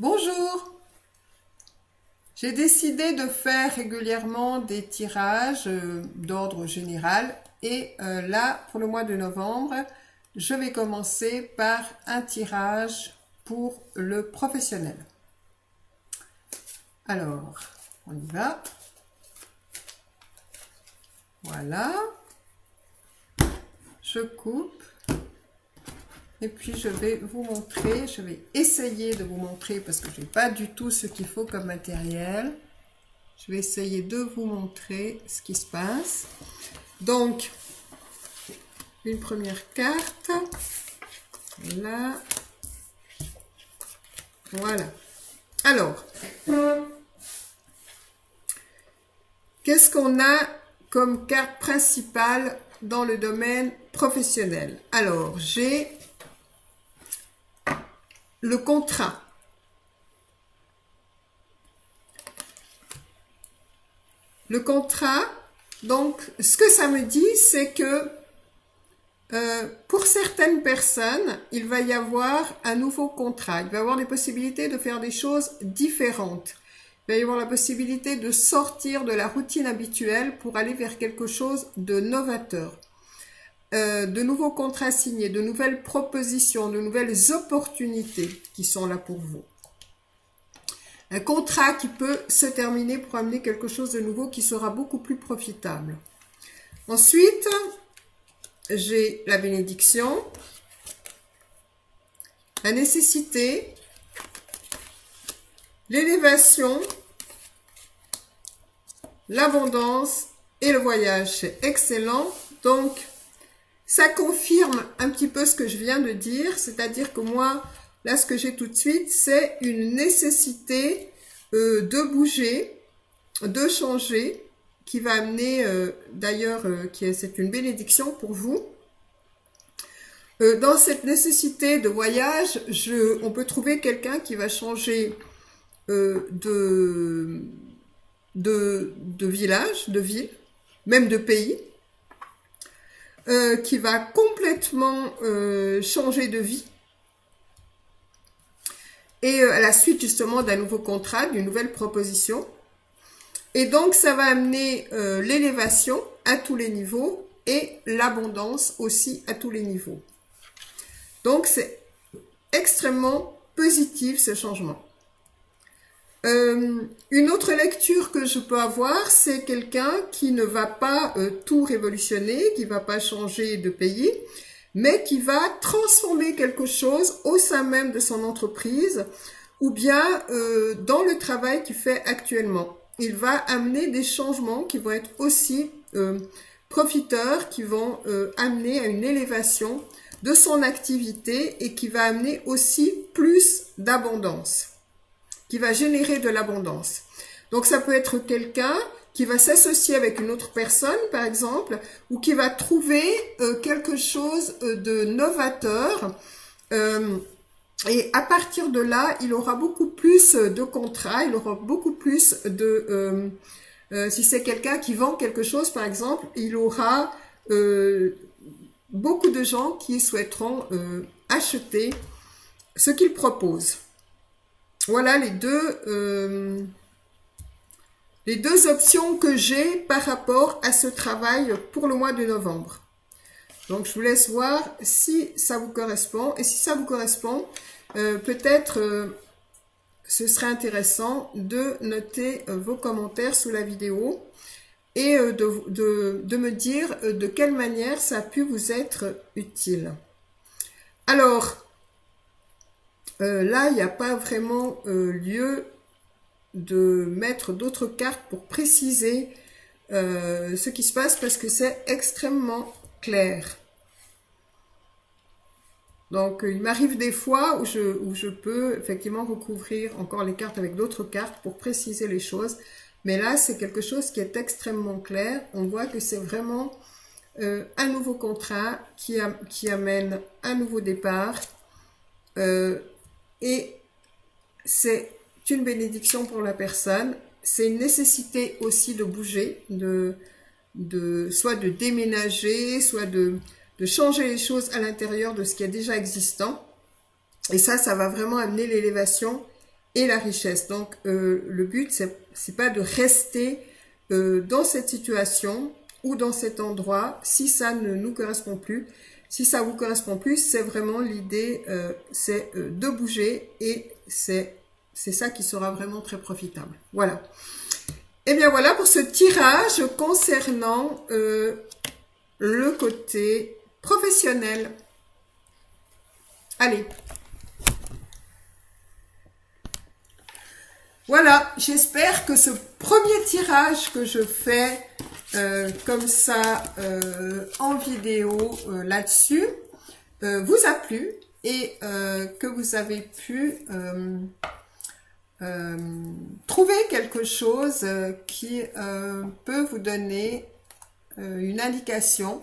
Bonjour! J'ai décidé de faire régulièrement des tirages d'ordre général et là, pour le mois de novembre, je vais commencer par un tirage pour le professionnel. Alors, on y va. Voilà. Je coupe. Et puis, je vais vous montrer, je vais essayer de vous montrer parce que je n'ai pas du tout ce qu'il faut comme matériel. Je vais essayer de vous montrer ce qui se passe. Donc, une première carte. Là. Voilà. Alors, qu'est-ce qu'on a comme carte principale dans le domaine professionnel? Alors, j'ai le contrat. Le contrat, donc, ce que ça me dit, c'est que pour certaines personnes, il va y avoir un nouveau contrat. Il va y avoir des possibilités de faire des choses différentes. Il va y avoir la possibilité de sortir de la routine habituelle pour aller vers quelque chose de novateur. De nouveaux contrats signés, de nouvelles propositions, de nouvelles opportunités qui sont là pour vous. Un contrat qui peut se terminer pour amener quelque chose de nouveau qui sera beaucoup plus profitable. Ensuite, j'ai la bénédiction, la nécessité, l'élévation, l'abondance et le voyage. C'est excellent. Donc, ça confirme un petit peu ce que je viens de dire, c'est-à-dire que moi, là, ce que j'ai tout de suite, c'est une nécessité de bouger, de changer, qui va amener, d'ailleurs, c'est une bénédiction pour vous. Dans cette nécessité de voyage, on peut trouver quelqu'un qui va changer de village, de ville, même de pays. Qui va complètement changer de vie et à la suite justement d'un nouveau contrat, d'une nouvelle proposition. Et donc ça va amener l'élévation à tous les niveaux et l'abondance aussi à tous les niveaux. Donc c'est extrêmement positif ce changement. Une autre lecture que je peux avoir, c'est quelqu'un qui ne va pas tout révolutionner, qui va pas changer de pays, mais qui va transformer quelque chose au sein même de son entreprise ou bien dans le travail qu'il fait actuellement. Il va amener des changements qui vont être aussi profiteurs, qui vont amener à une élévation de son activité et qui va amener aussi plus d'abondance, qui va générer de l'abondance. Donc ça peut être quelqu'un qui va s'associer avec une autre personne, par exemple, ou qui va trouver quelque chose de novateur. Et à partir de là, il aura beaucoup plus de contrats, il aura beaucoup plus de... si c'est quelqu'un qui vend quelque chose, par exemple, il aura beaucoup de gens qui souhaiteront acheter ce qu'il propose. Voilà les deux options que j'ai par rapport à ce travail pour le mois de novembre. Donc, je vous laisse voir si ça vous correspond. Et si ça vous correspond, peut-être ce serait intéressant de noter vos commentaires sous la vidéo et de me dire de quelle manière ça a pu vous être utile. Alors, là, il n'y a pas vraiment lieu de mettre d'autres cartes pour préciser ce qui se passe parce que c'est extrêmement clair. Donc, il m'arrive des fois où je peux effectivement recouvrir encore les cartes avec d'autres cartes pour préciser les choses. Mais là, c'est quelque chose qui est extrêmement clair. On voit que c'est vraiment un nouveau contrat qui amène un nouveau départ. Et c'est une bénédiction pour la personne. C'est une nécessité aussi de bouger, soit de déménager, soit de changer les choses à l'intérieur de ce qui est déjà existant. Et ça va vraiment amener l'élévation et la richesse. Donc, le but, c'est pas de rester dans cette situation ou dans cet endroit si ça ne nous correspond plus. Si ça vous correspond plus, c'est vraiment l'idée, c'est de bouger et c'est ça qui sera vraiment très profitable. Voilà. Et bien voilà pour ce tirage concernant le côté professionnel. Allez. Voilà, j'espère que ce premier tirage que je fais comme ça en vidéo là-dessus vous a plu et que vous avez pu trouver quelque chose qui peut vous donner une indication,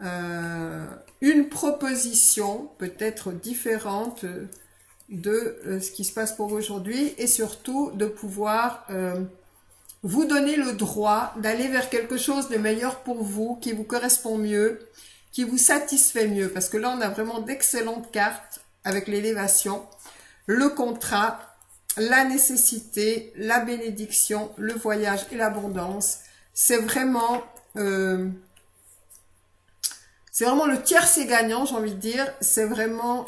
une proposition peut-être différente de ce qui se passe pour vous aujourd'hui et surtout de pouvoir vous donner le droit d'aller vers quelque chose de meilleur pour vous, qui vous correspond mieux, qui vous satisfait mieux. Parce que là, on a vraiment d'excellentes cartes avec l'élévation, le contrat, la nécessité, la bénédiction, le voyage et l'abondance. C'est vraiment le tiercé gagnant, j'ai envie de dire. C'est vraiment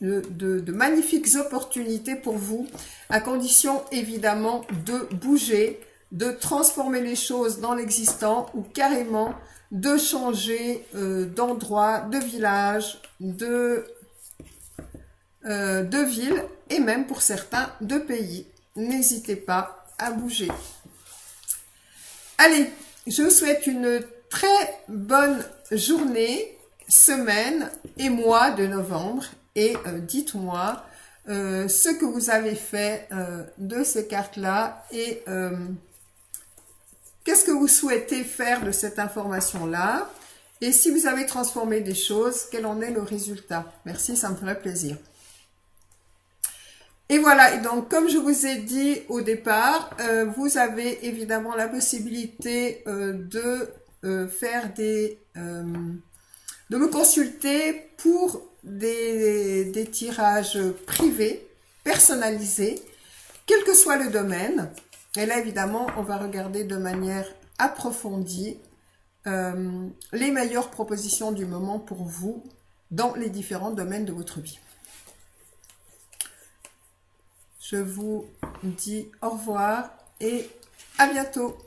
de magnifiques opportunités pour vous, à condition évidemment de bouger, de transformer les choses dans l'existant ou carrément de changer d'endroit, de village, de ville et même pour certains de pays. N'hésitez pas à bouger. Allez, je vous souhaite une très bonne journée, semaine et mois de novembre et dites-moi ce que vous avez fait de ces cartes-là et qu'est-ce que vous souhaitez faire de cette information-là et si vous avez transformé des choses, quel en est le résultat. Merci, ça me ferait plaisir. Et voilà, et donc comme je vous ai dit au départ, vous avez évidemment la possibilité de faire de me consulter pour des tirages privés, personnalisés, quel que soit le domaine. Et là, évidemment, on va regarder de manière approfondie les meilleures propositions du moment pour vous dans les différents domaines de votre vie. Je vous dis au revoir et à bientôt.